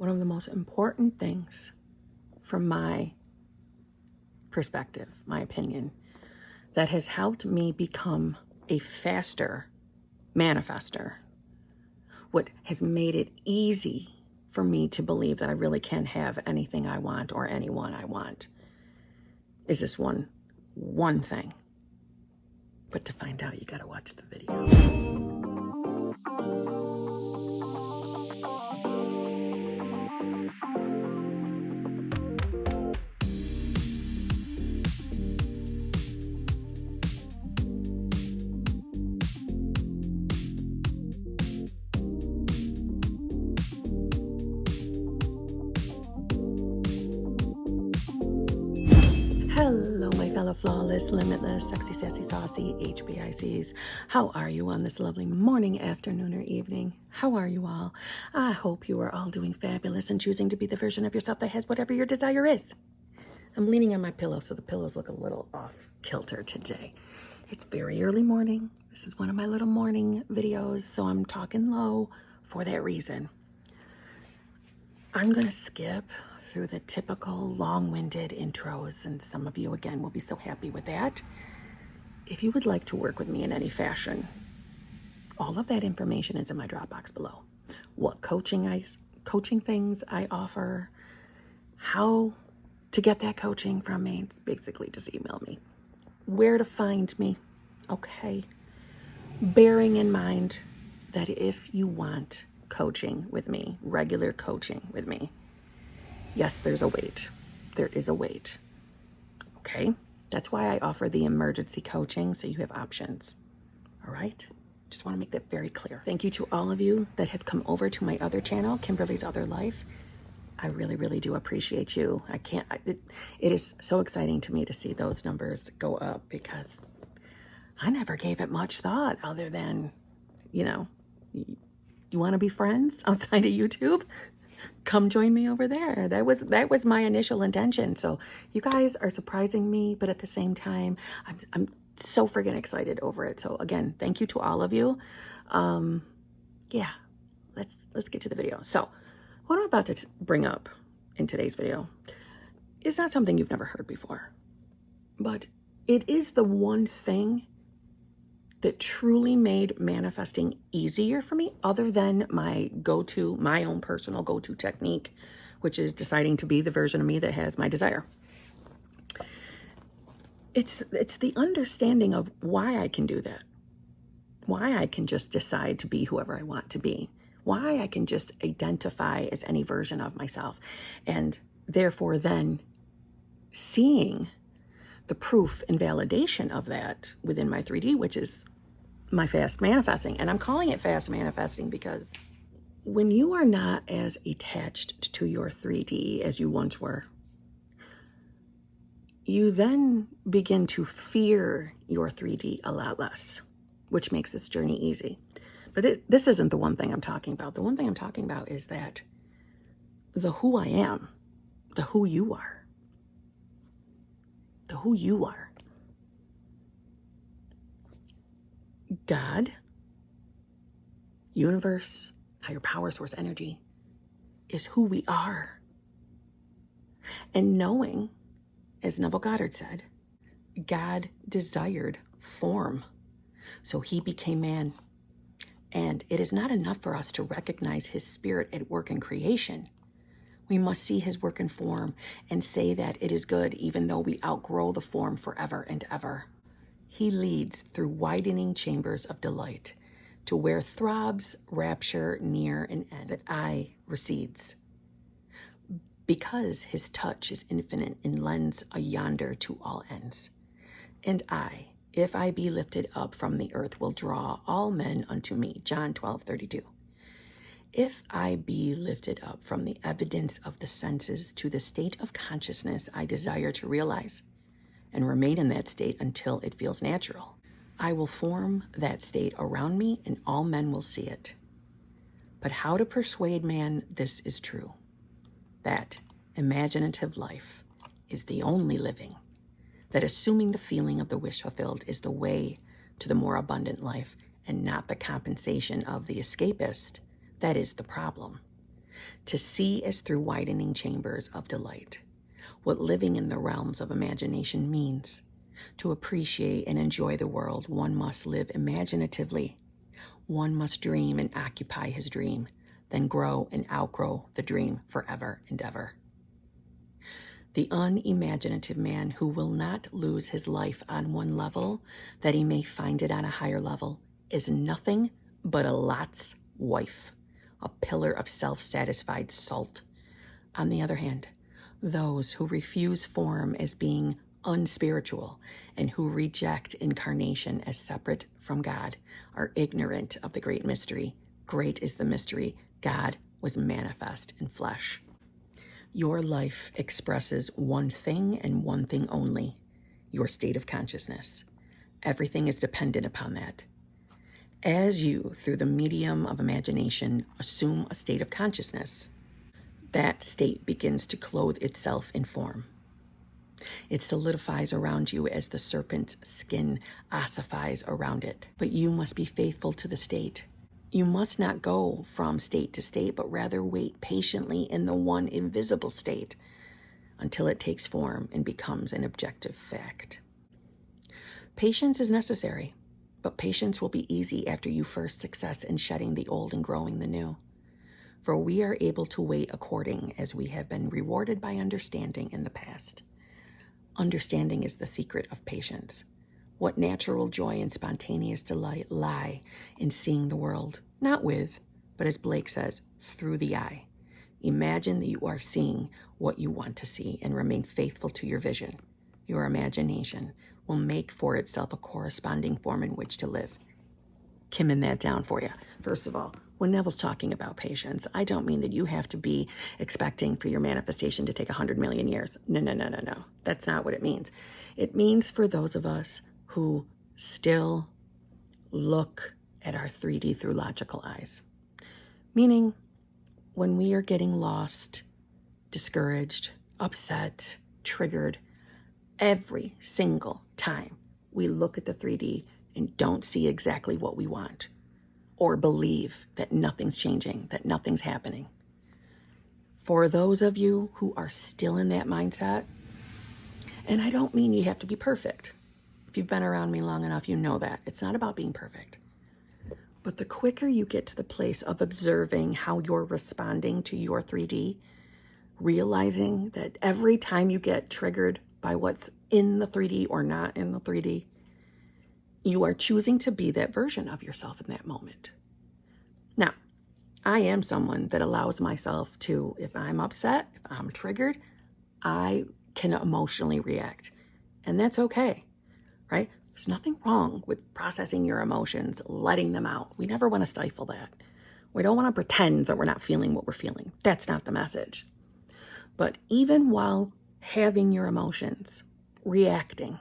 One of the most important things from my perspective, my opinion, that has helped me become a faster manifester, what has made it easy for me to believe that I really can have anything I want or anyone I want, is this one thing. But to find out, you gotta watch the video. Hello, my fellow flawless, limitless, sexy, sassy, saucy HBICs. How are you on this lovely morning, afternoon, or evening? How are you all? I hope you are all doing fabulous and choosing to be the version of yourself that has whatever your desire is. I'm leaning on my pillow, so the pillows look a little off kilter today. It's very early morning. This is one of my little morning videos, so I'm talking low for that reason. I'm going to skip through the typical long-winded intros, and some of you, again, will be so happy with that. If you would like to work with me in any fashion, all of that information is in my Dropbox below. What coaching things I offer, how to get that coaching from me, it's basically just email me. Where to find me, okay? Bearing in mind that if you want coaching with me, regular coaching with me, yes, there's a wait. There is a wait. Okay? That's why I offer the emergency coaching, so you have options. All right? Just want to make that very clear. Thank you to all of you that have come over to my other channel, Kimberly's Other Life. I really, really do appreciate you. It is so exciting to me to see those numbers go up, because I never gave it much thought other than, you want to be friends outside of YouTube? Come join me over there. That was my initial intention. So you guys are surprising me, but at the same time, I'm so friggin' excited over it. So again, thank you to all of you. Yeah, let's get to the video. So what I'm about to bring up in today's video is not something you've never heard before, but it is the one thing that truly made manifesting easier for me, other than my own personal go-to technique, which is deciding to be the version of me that has my desire. It's the understanding of why I can do that, why I can just decide to be whoever I want to be, why I can just identify as any version of myself, and therefore then seeing the proof and validation of that within my 3D, which is my fast manifesting. And I'm calling it fast manifesting because when you are not as attached to your 3D as you once were, you then begin to fear your 3D a lot less, which makes this journey easy. But this isn't the one thing I'm talking about. The one thing I'm talking about is that the who I am, the who you are, God, universe, higher power, source energy, is who we are. And knowing, as Neville Goddard said, God desired form, so he became man. And it is not enough for us to recognize his spirit at work in creation. We must see his work in form and say that it is good, even though we outgrow the form forever and ever. He leads through widening chambers of delight to where throbs rapture near an end, that eye recedes. Because his touch is infinite and lends a yonder to all ends. And I, if I be lifted up from the earth, will draw all men unto me. John 12:32. If I be lifted up from the evidence of the senses to the state of consciousness I desire to realize, and remain in that state until it feels natural, I will form that state around me and all men will see it. But how to persuade man this is true, that imaginative life is the only living, that assuming the feeling of the wish fulfilled is the way to the more abundant life and not the compensation of the escapist, that is the problem. to see as through widening chambers of delight. What living in the realms of imagination means. To appreciate and enjoy the world, one must live imaginatively. One must dream and occupy his dream, then grow and outgrow the dream forever and ever. The unimaginative man who will not lose his life on one level, that he may find it on a higher level, is nothing but a Lot's wife, a pillar of self-satisfied salt. On the other hand, those who refuse form as being unspiritual and who reject incarnation as separate from God are ignorant of the great mystery. Great is the mystery. God was manifest in flesh. Your life expresses one thing and one thing only, your state of consciousness. Everything is dependent upon that. As you, through the medium of imagination, assume a state of consciousness, that state begins to clothe itself in form. It solidifies around you as the serpent's skin ossifies around it. But you must be faithful to the state. You must not go from state to state, but rather wait patiently in the one invisible state until it takes form and becomes an objective fact. Patience is necessary, but patience will be easy after you first success in shedding the old and growing the new. For we are able to wait according as we have been rewarded by understanding in the past. Understanding is the secret of patience. What natural joy and spontaneous delight lie in seeing the world, not with, but as Blake says, through the eye. Imagine that you are seeing what you want to see and remain faithful to your vision. Your imagination will make for itself a corresponding form in which to live. Kimming that down for you. First of all, when Neville's talking about patience, I don't mean that you have to be expecting for your manifestation to take 100 million years. No. That's not what it means. It means for those of us who still look at our 3D through logical eyes. Meaning, when we are getting lost, discouraged, upset, triggered, every single time we look at the 3D and don't see exactly what we want, or believe that nothing's changing, that nothing's happening. For those of you who are still in that mindset, and I don't mean you have to be perfect. If you've been around me long enough, you know that. It's not about being perfect. But the quicker you get to the place of observing how you're responding to your 3D, realizing that every time you get triggered by what's in the 3D or not in the 3D, you are choosing to be that version of yourself in that moment. Now, I am someone that allows myself to, if I'm upset, if I'm triggered, I can emotionally react. And that's okay, right? There's nothing wrong with processing your emotions, letting them out. We never want to stifle that. We don't want to pretend that we're not feeling what we're feeling. That's not the message. But even while having your emotions, reacting,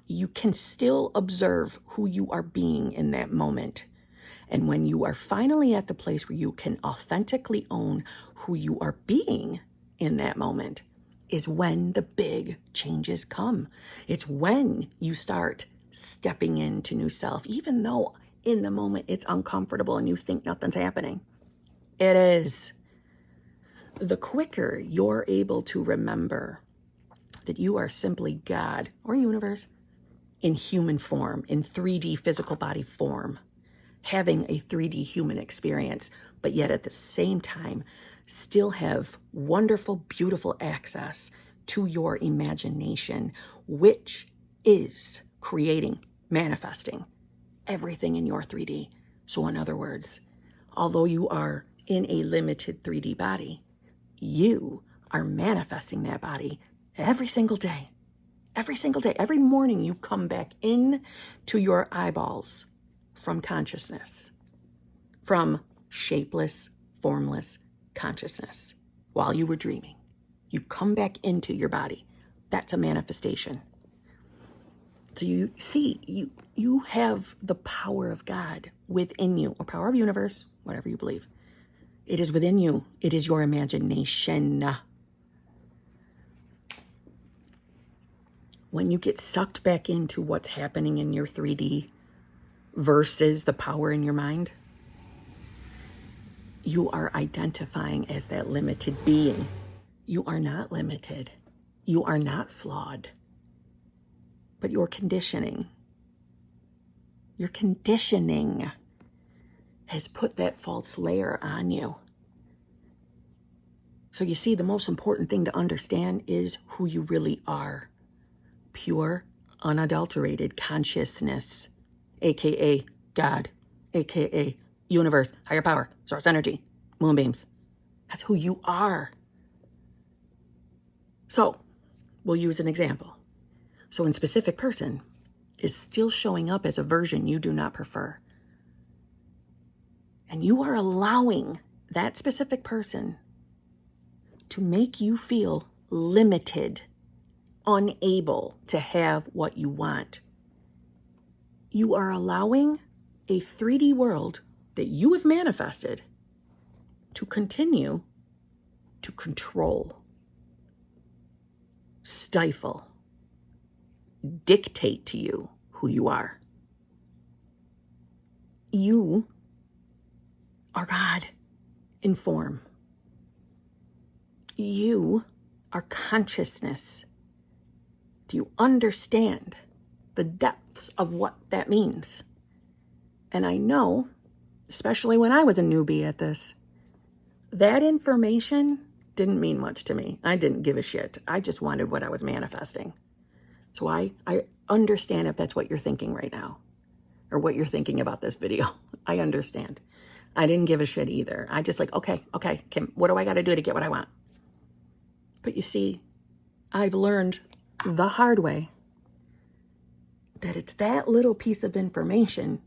you can still observe who you are being in that moment. And when you are finally at the place where you can authentically own who you are being in that moment, is when the big changes come. It's when you start stepping into new self, even though in the moment it's uncomfortable and you think nothing's happening. It is. The quicker you're able to remember that you are simply God or universe in human form, in 3D physical body form, having a 3D human experience, but yet at the same time still have wonderful, beautiful access to your imagination, which is creating, manifesting everything in your 3D. So in other words, although you are in a limited 3D body, you are manifesting that body every single day. Every single day, every morning you come back in to your eyeballs from consciousness, from shapeless, formless consciousness while you were dreaming. You come back into your body. That's a manifestation. So you see, you have the power of God within you, or power of universe, whatever you believe. It is within you. It is your imagination. When you get sucked back into what's happening in your 3D versus the power in your mind, You are identifying as that limited being. You are not limited. You are not flawed. But your conditioning has put that false layer on you. So you see, the most important thing to understand is who you really are. Pure, unadulterated consciousness, aka God, aka universe, higher power, source energy, moonbeams. That's who you are. So we'll use an example. So a specific person is still showing up as a version you do not prefer. And you are allowing that specific person to make you feel limited, unable to have what you want. You are allowing a 3D world that you have manifested to continue to control, stifle, dictate to you who you are. You are God in form. You are consciousness. Do you understand the depths of what that means? And I know, especially when I was a newbie at this, that information didn't mean much to me. I didn't give a shit. I just wanted what I was manifesting. So I understand if that's what you're thinking right now, or what you're thinking about this video. I understand. I didn't give a shit either. I just like, okay, Kim, what do I got to do to get what I want? But you see, I've learned the hard way that it's that little piece of information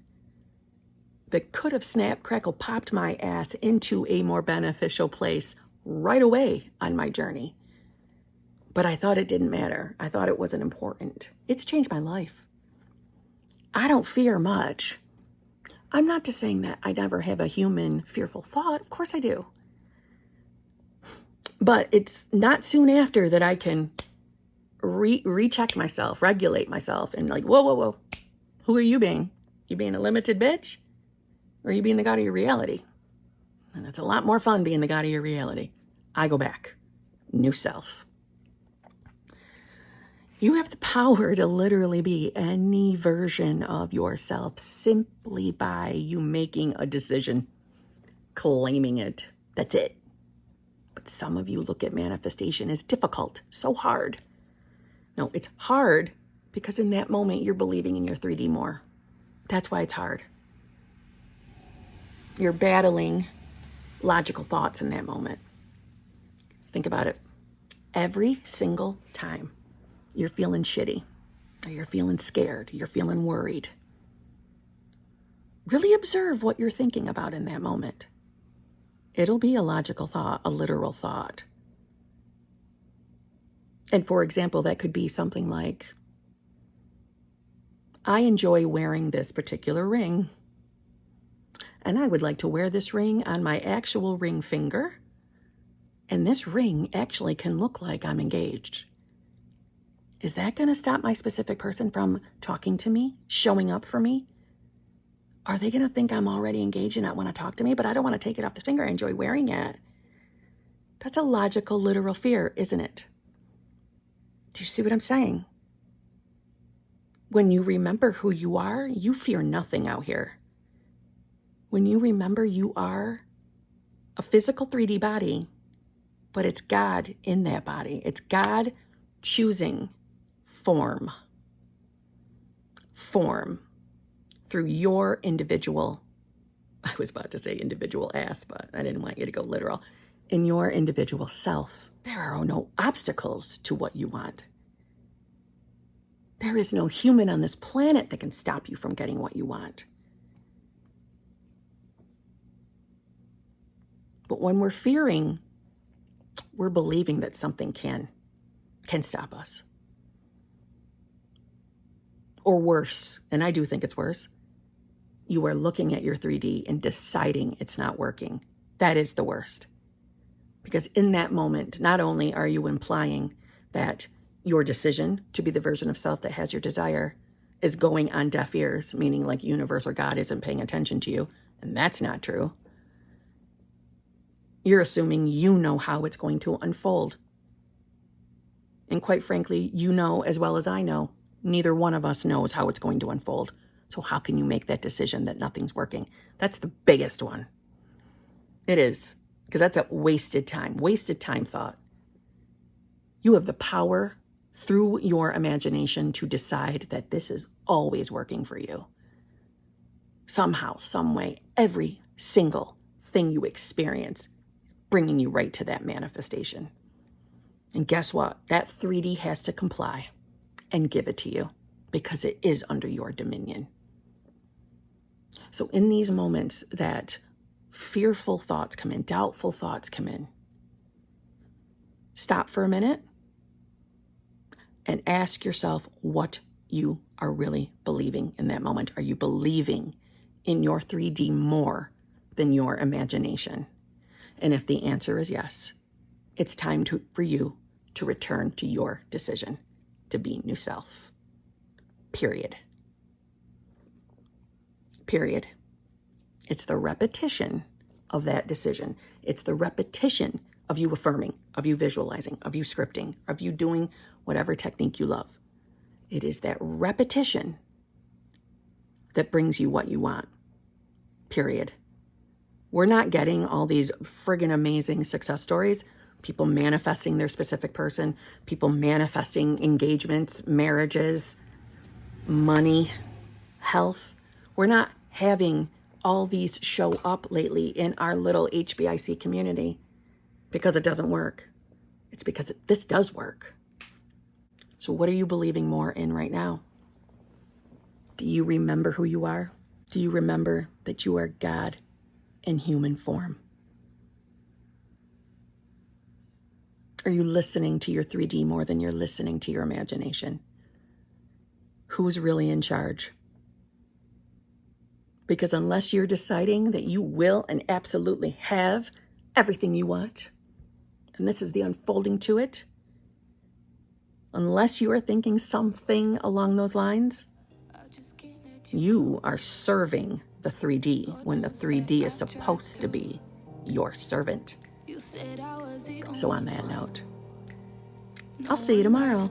that could have snapped, crackle, popped my ass into a more beneficial place right away on my journey. But I thought it didn't matter. I thought it wasn't important. It's changed my life. I don't fear much. I'm not just saying that I never have a human fearful thought. Of course I do. But it's not soon after that I can recheck myself, regulate myself, and like, whoa. Who are you being? You being a limited bitch? Or are you being the God of your reality? And it's a lot more fun being the God of your reality. I go back. New self. You have the power to literally be any version of yourself simply by you making a decision, claiming it. That's it. But some of you look at manifestation as difficult, so hard. No, it's hard because in that moment you're believing in your 3D more. That's why it's hard. You're battling logical thoughts in that moment. Think about it. Every single time you're feeling shitty, or you're feeling scared, you're feeling worried, really observe what you're thinking about in that moment. It'll be a logical thought, a literal thought. And for example, that could be something like, I enjoy wearing this particular ring, and I would like to wear this ring on my actual ring finger, and this ring actually can look like I'm engaged. Is that going to stop my specific person from talking to me, showing up for me? Are they going to think I'm already engaged and not want to talk to me, but I don't want to take it off the finger? I enjoy wearing it. That's a logical, literal fear, isn't it? Do you see what I'm saying? When you remember who you are, you fear nothing out here. When you remember you are a physical 3D body, but it's God in that body. It's God choosing form through your individual, I was about to say individual ass, but I didn't want you to go literal. In your individual self, there are no obstacles to what you want. There is no human on this planet that can stop you from getting what you want. But when we're fearing, we're believing that something can stop us. Or worse, and I do think it's worse, you are looking at your 3D and deciding it's not working. That is the worst. Because in that moment, not only are you implying that your decision to be the version of self that has your desire is going on deaf ears, meaning like universe or God isn't paying attention to you, and that's not true. You're assuming you know how it's going to unfold. And quite frankly, you know as well as I know, neither one of us knows how it's going to unfold. So how can you make that decision that nothing's working? That's the biggest one. It is, because that's a wasted time thought. You have the power through your imagination to decide that this is always working for you. Somehow, some way, every single thing you experience is bringing you right to that manifestation. And guess what? That 3D has to comply and give it to you because it is under your dominion. So in these moments that fearful thoughts come in, doubtful thoughts come in, stop for a minute and ask yourself what you are really believing in that moment. Are you believing in your 3D more than your imagination? And if the answer is yes, it's time for you to return to your decision to be new self. Period. Period. It's the repetition of that decision. It's the repetition of you affirming, of you visualizing, of you scripting, of you doing whatever technique you love. It is that repetition that brings you what you want. Period. We're not getting all these friggin' amazing success stories, people manifesting their specific person, people manifesting engagements, marriages, money, health. We're not having all these show up lately in our little HBIC community because it doesn't work. It's because this does work. So what are you believing more in right now? Do you remember who you are? Do you remember that you are God in human form? Are you listening to your 3D more than you're listening to your imagination? Who's really in charge? Because unless you're deciding that you will and absolutely have everything you want, and this is the unfolding to it, unless you are thinking something along those lines, you are serving the 3D when the 3D is supposed to be your servant. So on that note, I'll see you tomorrow.